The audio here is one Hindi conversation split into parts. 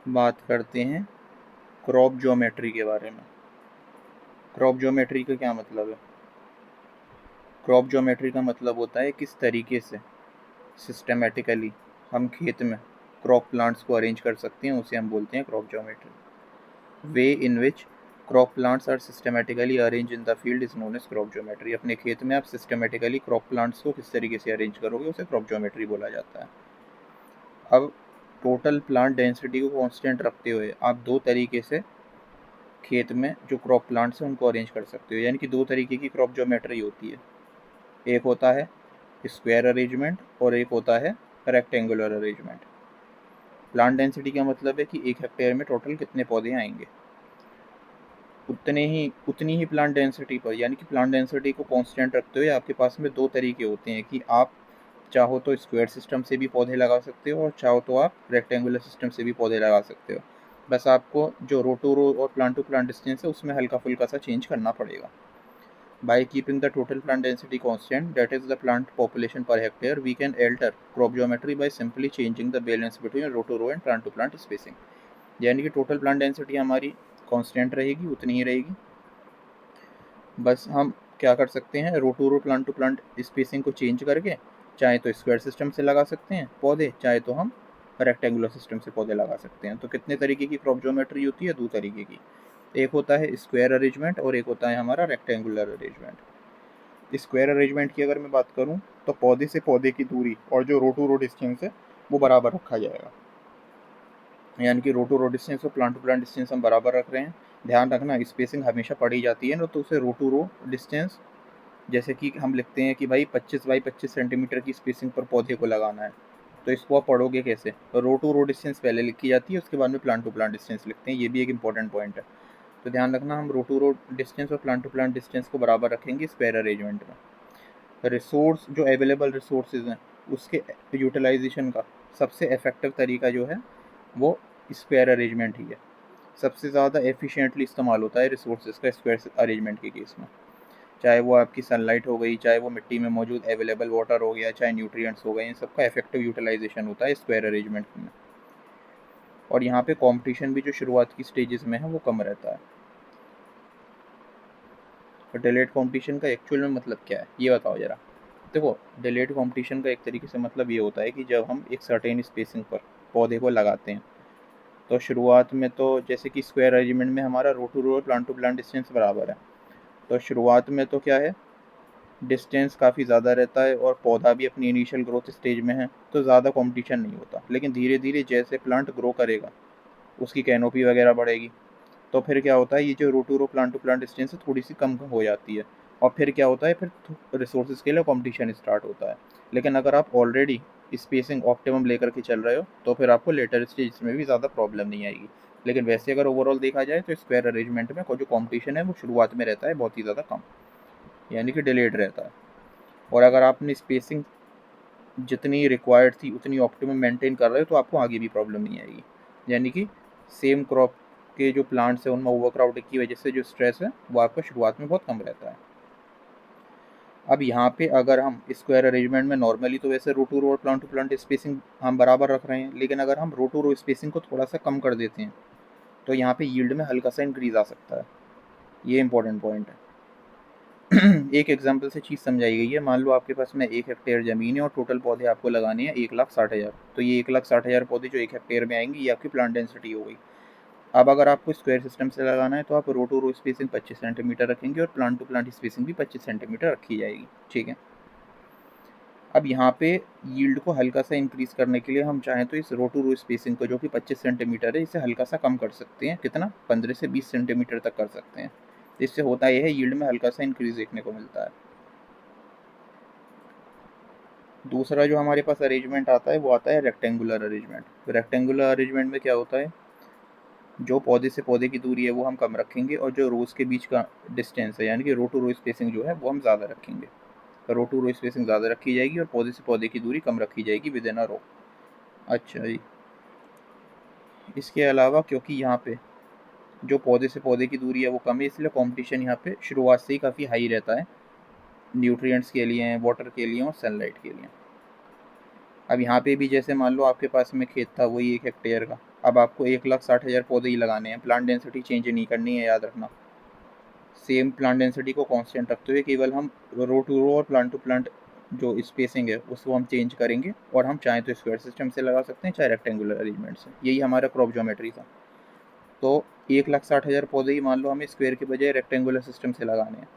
बात करते हैं क्रॉप ज्योमेट्री के बारे में। क्रॉप ज्योमेट्री का क्या मतलब है? क्रॉप ज्योमेट्री का मतलब होता है किस तरीके से सिस्टमेटिकली हम खेत में क्रॉप प्लांट्स को अरेंज कर सकते हैं, उसे हम बोलते हैं crop geometry. Way in which crop plants are systematically arrange in the field is known as crop geometry. अपने खेत में आप सिस्टमेटिकली क्रॉप प्लांट्स को किस तरीके से अरेंज करोगे, उसे क्रॉप ज्योमेट्री बोला जाता है। अब टोटल प्लांट डेंसिटी को कांस्टेंट रखते हुए आप दो तरीके से खेत में जो क्रॉप प्लांट्स हैं उनको अरेंज कर सकते हो, यानी कि दो तरीके की क्रॉप ज्योमेट्री होती है। एक होता है स्क्वायर अरेंजमेंट और एक होता है रेक्टेंगुलर अरेंजमेंट। प्लांट डेंसिटी का मतलब है कि 1 हेक्टेयर में टोटल कितने पौधे आएंगे, उतनी ही प्लांट डेंसिटी पर, यानी कि प्लांट डेंसिटी को कांस्टेंट रखते हुए आपके पास में दो तरीके होते हैं कि आप चाहो तो स्क्वायर सिस्टम से भी पौधे लगा सकते हो और चाहो तो आप रेक्टेंगुलर सिस्टम से भी पौधे लगा सकते हो। बस आपको जो रो टू रो और प्लांट टू प्लांट डिस्टेंस है उसमें हल्का फुल्का सा चेंज करना पड़ेगा। By keeping the total plant density constant, that is the plant population per hectare, we can alter crop geometry by simply changing the balance between row to row and plant to plant spacing। यानी कि टोटल प्लांट डेंसिटी हमारी कांस्टेंट रहेगी, उतनी ही रहेगी। बस हम क्या कर सकते हैं, row to row plant to plant spacing को चेंज करके चाहे तो स्क्वायर सिस्टम से लगा सकते हैं पौधे, चाहे तो हम रेक्टेंगुलर सिस्टम से पौधे लगा सकते हैं। तो कितने तरीके की क्रॉप ज्योमेट्री होती है? दो तरीके की। एक होता है स्क्वायर अरेंजमेंट और एक होता है हमारा रेक्टेंगुलर अरेंजमेंट। स्क्वायर अरेंजमेंट की अगर मैं बात करूं तो पौधे से पौधे की दूरी और जो रो टू रो डिस्टेंस है वो बराबर रखा जाएगा, यानी कि रो टू रो डिस्टेंस और प्लांट टू प्लांट डिस्टेंस हम बराबर रख रहे हैं। ध्यान रखना स्पेसिंग हमेशा पड़ी जाती है ना, तो उसे रो टू रो डिस्टेंस, जैसे कि हम लिखते हैं कि भाई 25 बाई 25 सेंटीमीटर की स्पेसिंग पर पौधे को लगाना है, तो इसको आप पढ़ोगे कैसे? रो टू रो डिस्टेंस पहले लिखी जाती है, उसके बाद में प्लांट टू प्लांट डिस्टेंस लिखते हैं। ये भी एक इंपॉर्टेंट पॉइंट है, तो ध्यान रखना हम रो टू रो डिस्टेंस और प्लांट टू प्लांट डिस्टेंस को बराबर रखेंगे स्क्वायर अरेंजमेंट में। रिसोर्स जो अवेलेबल रिसोर्सेज हैं उसके यूटिलाइजेशन का सबसे इफेक्टिव तरीका जो है वो स्क्वायर अरेंजमेंट ही है। सबसे ज़्यादा एफिशिएंटली इस्तेमाल होता है रिसोर्सेज का स्क्वायर अरेंजमेंट के केस में। चाहे वो आपकी सनलाइट हो गई, चाहे वो मिट्टी में मौजूद अवेलेबल वाटर हो गया, चाहे न्यूट्रिएंट्स हो गए, इन सबका इफेक्टिव यूटिलाइजेशन होता है स्क्वायर अरेंजमेंट में। और यहाँ पे कंपटीशन भी जो शुरुआत की स्टेजेस में है वो कम रहता है। तो डिलेड कंपटीशन का एक्चुअल में मतलब क्या है ये बताओ जरा। देखो, डिलेड कंपटीशन का एक तरीके से मतलब ये होता है कि जब हम एक सर्टेन स्पेसिंग पर पौधे को लगाते हैं तो शुरुआत में तो जैसे कि स्क्वायर अरेंजमेंट में हमारा रो टू प्लांट डिस्टेंस बराबर है, तो शुरुआत में तो क्या है, डिस्टेंस काफ़ी ज़्यादा रहता है और पौधा भी अपनी इनिशियल ग्रोथ स्टेज में है, तो ज़्यादा कंपटीशन नहीं होता। लेकिन धीरे धीरे जैसे प्लांट ग्रो करेगा उसकी कैनोपी वगैरह बढ़ेगी, तो फिर क्या होता है, ये जो रो टू प्लांट डिस्टेंस है थोड़ी सी कम हो जाती है। और फिर क्या होता है, फिर रिसोर्सेज के लिए कंपटीशन स्टार्ट होता है। लेकिन अगर आप ऑलरेडी स्पेसिंग ऑप्टिमम लेकर के चल रहे हो तो फिर आपको लेटर स्टेज में भी ज़्यादा प्रॉब्लम नहीं आएगी। लेकिन वैसे अगर ओवरऑल देखा जाए तो स्क्वायर अरेंजमेंट में जो कंपटीशन है वो शुरुआत में रहता है बहुत ही ज़्यादा कम, यानी कि डिलेड रहता है। और अगर आपने स्पेसिंग जितनी रिक्वायर्ड थी उतनी ऑप्टिमम मेंटेन कर रहे हो तो आपको आगे भी प्रॉब्लम नहीं आएगी। यानी कि सेम क्रॉप के जो प्लांट्स हैं उनमें ओवरक्राउडिंग की वजह से जो स्ट्रेस है वो आपका शुरुआत में बहुत कम रहता है। अब यहाँ पे अगर हम स्क्वायर अरेंजमेंट में नॉर्मली तो वैसे रो टू रो और प्लांट टू प्लांट स्पेसिंग हम बराबर रख रहे हैं, लेकिन अगर हम रो टू रो स्पेसिंग को थोड़ा सा कम कर देते हैं तो यहाँ पे यील्ड में हल्का सा इंक्रीज आ सकता है। ये इंपॉर्टेंट पॉइंट है। एक एग्जाम्पल से चीज़ समझाई गई है। मान लो आपके पास में 1 हेक्टेयर ज़मीन है और टोटल पौधे आपको लगाने हैं 1,60,000, तो ये 1,60,000 पौधे जो 1 हेक्टेयर में आएंगे ये आपकी प्लांट डेंसिटी हो गई। अब अगर आपको स्क्वायर सिस्टम से लगाना है तो आप रो टू रो स्पेसिंग 25 सेंटीमीटर रखेंगे और प्लांट टू प्लांट स्पेसिंग भी 25 सेंटीमीटर रखी जाएगी, ठीक है। अब यहाँ पे यील्ड को हल्का सा इंक्रीज़ करने के लिए हम चाहें तो इस रो टू रो स्पेसिंग को जो कि 25 सेंटीमीटर है इसे हल्का सा कम कर सकते हैं। कितना? 15 से 20 सेंटीमीटर तक कर सकते हैं। इससे होता यह है यील्ड में हल्का सा इंक्रीज देखने को मिलता है। दूसरा जो हमारे पास अरेंजमेंट आता है वो आता है रेक्टेंगुलर अरेंजमेंट। रेक्टेंगुलर अरेंजमेंट में क्या होता है, जो पौधे से पौधे की दूरी है वो हम कम रखेंगे और जो रोज़ के बीच का डिस्टेंस है यानी कि रो टू रो स्पेसिंग जो है वो हम ज़्यादा रखेंगे। रो टू रो स्पेसिंग ज़्यादा रखी जाएगी और पौधे से पौधे की दूरी कम रखी जाएगी विद इन अ रो। अच्छा जी। इसके अलावा क्योंकि यहाँ पे जो पौधे से पौधे की दूरी है वो कम है, इसलिए कंपटीशन यहाँ पे शुरुआत से ही काफ़ी हाई रहता है न्यूट्रिएंट्स के लिए, वाटर के लिए और सनलाइट के लिए। अब यहाँ पे भी जैसे मान लो आपके पास में खेत था वही 1 हेक्टेयर का, अब आपको 1,60,000 पौधे ही लगाने हैं, प्लांट डेंसिटी चेंज नहीं करनी है, याद रखना। सेम प्लांट डेंसिटी को कांस्टेंट रखते हुए केवल हम रो टू रो और प्लांट टू प्लांट जो स्पेसिंग है उसको हम चेंज करेंगे, और हम चाहें तो स्क्वायर सिस्टम से लगा सकते हैं, चाहे रेक्टेंगुलर अरेंजमेंट से। यही हमारा क्रॉप ज्योमेट्री था। तो 1,60,000 पौधे ही मान लो हमें स्क्वायर के बजाय रेक्टेंगुलर सिस्टम से लगाने हैं,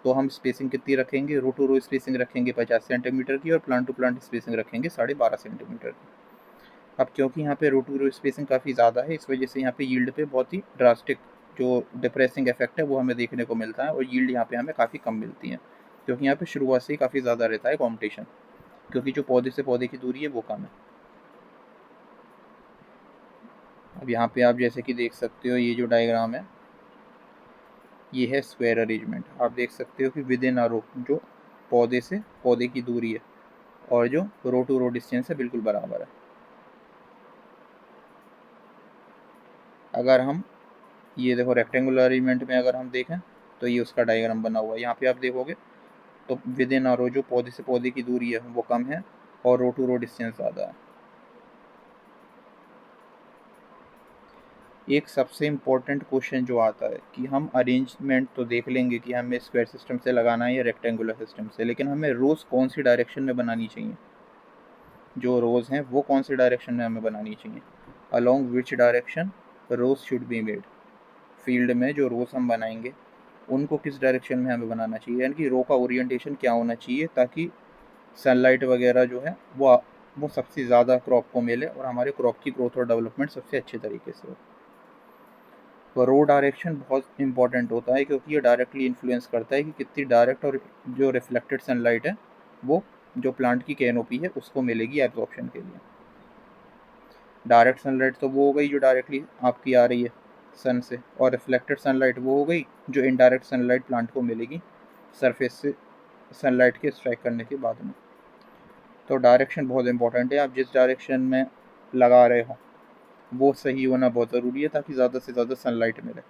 तो हम स्पेसिंग कितनी रखेंगे? रो टू रो स्पेसिंग रखेंगे 50 सेंटीमीटर की, और प्लांट टू प्लांट स्पेसिंग रखेंगे 12.5 सेंटीमीटर की। अब क्योंकि यहाँ पे रो टू रो स्पेसिंग काफ़ी ज़्यादा है, इस वजह से यहाँ पे यील्ड पे बहुत ही ड्रास्टिक जो डिप्रेसिंग इफेक्ट है वो हमें देखने को मिलता है, और यील्ड यहाँ पे हमें काफ़ी कम मिलती है, क्योंकि यहाँ पे शुरुआत से ही काफ़ी ज़्यादा रहता है कॉम्पिटिशन, क्योंकि जो पौधे से पौधे की दूरी है वो कम है। अब यहाँ पे आप जैसे कि देख सकते हो, ये जो डायग्राम है ये है स्क्वायर अरेंजमेंट। आप देख सकते हो कि विद इन अ रो जो पौधे से पौधे की दूरी है और जो रो टू रो डिस्टेंस है बिल्कुल बराबर है। अगर हम ये देखो रेक्टेंगुलर अरेंजमेंट में अगर हम देखें तो ये उसका डायग्राम बना हुआ है। यहाँ पे आप देखोगे तो विद इन अ रो जो पौधे से पौधे की दूरी है वो कम है, और रो टू रो डिस्टेंस ज़्यादा है। एक सबसे इम्पोर्टेंट क्वेश्चन जो आता है कि हम अरेंजमेंट तो देख लेंगे कि हमें स्क्वायर सिस्टम से लगाना है या रेक्टेंगुलर सिस्टम से, लेकिन हमें रोज़ कौन सी डायरेक्शन में बनानी चाहिए? जो रोज़ हैं वो कौन सी डायरेक्शन में हमें बनानी चाहिए? Along which direction rows should be made. Field में जो रोज़ हम बनाएंगे उनको किस डायरेक्शन में हमें बनाना चाहिए, यानी कि रो का ओरिएंटेशन क्या होना चाहिए, ताकि सनलाइट वगैरह जो है वो सबसे ज़्यादा क्रॉप को मिले और हमारे क्रॉप की ग्रोथ और डेवलपमेंट सबसे अच्छे तरीके से हो। तो रो डायरेक्शन बहुत इंपॉर्टेंट होता है, क्योंकि ये डायरेक्टली इन्फ्लुएंस करता है कि कितनी डायरेक्ट और जो रिफ्लेक्टेड सनलाइट है वो जो प्लांट की कैनोपी है उसको मिलेगी एब्जॉर्प्शन के लिए। डायरेक्ट सनलाइट तो वो हो गई जो डायरेक्टली आपकी आ रही है सन से, और रिफ्लेक्टेड सनलाइट वो हो गई जो इनडायरेक्ट सनलाइट प्लांट को मिलेगी सरफेस से सनलाइट के स्ट्राइक करने के बाद में। तो डायरेक्शन बहुत इंपॉर्टेंट है। आप जिस डायरेक्शन में लगा रहे हो वो सही होना बहुत ज़रूरी है, ताकि ज़्यादा से ज़्यादा सनलाइट मिले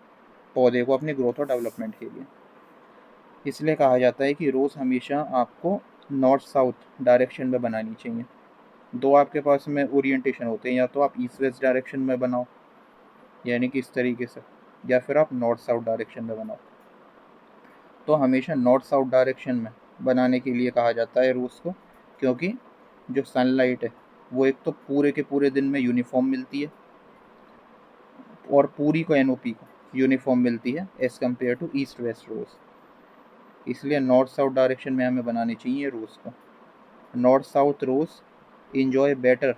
पौधे को अपनी ग्रोथ और डेवलपमेंट के लिए। इसलिए कहा जाता है कि रोज़ हमेशा आपको नॉर्थ साउथ डायरेक्शन में बनानी चाहिए। दो आपके पास में ओरिएंटेशन होते हैं, या तो आप ईस्ट वेस्ट डायरेक्शन में बनाओ यानी कि इस तरीके से, या फिर आप नॉर्थ साउथ डायरेक्शन में बनाओ। तो हमेशा नॉर्थ साउथ डायरेक्शन में बनाने के लिए कहा जाता है रोज़ को, क्योंकि जो सनलाइट है वो एक तो पूरे के पूरे दिन में यूनिफॉर्म मिलती है, और पूरी को एनओपी को यूनिफॉर्म मिलती है as compare to east west rows. इसलिए नॉर्थ साउथ डायरेक्शन में हमें बनानी चाहिए रोज़ को। North south rows enjoy better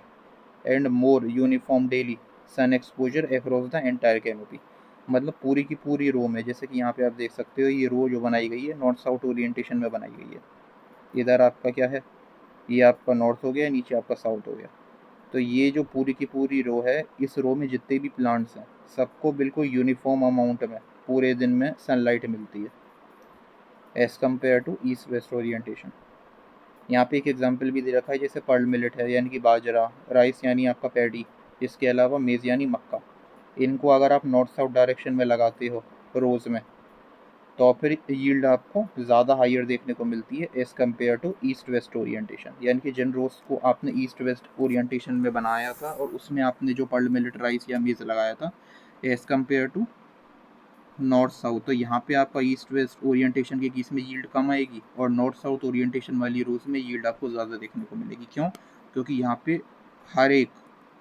and more uniform daily sun exposure across the entire canopy। मतलब पूरी की पूरी रो में, जैसे कि यहाँ पे आप देख सकते हो ये रो जो बनाई गई है नॉर्थ साउथ ओरिएंटेशन में बनाई गई है। इधर आपका क्या है, ये आपका नॉर्थ हो गया, नीचे आपका साउथ हो गया। तो ये जो पूरी की पूरी रो है, इस रो में जितने भी प्लांट्स हैं सबको बिल्कुल यूनिफॉर्म अमाउंट में पूरे दिन में सनलाइट मिलती है as compare to east west orientation. यहाँ पे एक एग्जांपल भी दे रखा है, जैसे पर्ल मिलेट है यानी कि बाजरा, राइस यानी आपका पैडी, इसके अलावा मेज़ यानी मक्का। इनको अगर आप नॉर्थ साउथ डायरेक्शन में लगाते हो रोज़ में, तो फिर यील्ड आपको ज़्यादा हाइयर देखने को मिलती है as compare to east west orientation. यानी कि जिन रोज़ को आपने ईस्ट वेस्ट ओरिएंटेशन में बनाया था और उसमें आपने जो पर्ल मिलेट, राइस या मेज़ लगाया था as compare to north south, तो यहाँ पे आपका ईस्ट वेस्ट ओरिएंटेशन के केस में यील्ड कम आएगी, और नॉर्थ साउथ ओरिएंटेशन वाली रोज़ में यील्ड आपको ज़्यादा देखने को मिलेगी। क्यों? क्योंकि यहाँ पे हर एक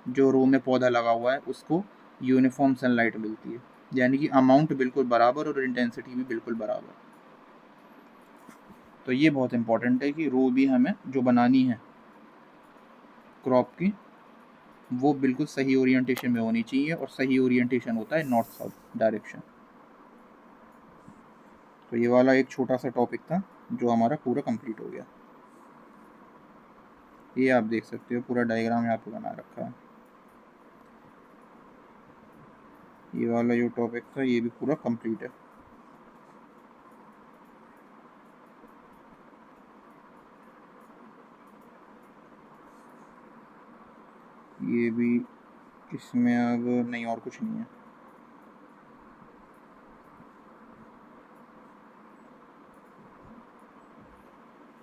जो रो में पौधा लगा हुआ है उसको यूनिफॉर्म सनलाइट मिलती है, यानी कि अमाउंट बिल्कुल बराबर और इंटेंसिटी भी बिल्कुल बराबर। तो ये बहुत इंपॉर्टेंट है कि रो भी हमें जो बनानी है क्रॉप की वो बिल्कुल सही ओरिएंटेशन में होनी चाहिए, और सही ओरिएंटेशन होता है नॉर्थ साउथ डायरेक्शन। तो ये वाला एक छोटा सा टॉपिक था जो हमारा पूरा कंप्लीट हो गया। ये आप देख सकते हो पूरा डायग्राम यहाँ पे बना रखा है। ये वाला जो टॉपिक था ये भी पूरा कंप्लीट है। ये भी इसमें अब नहीं और कुछ नहीं है।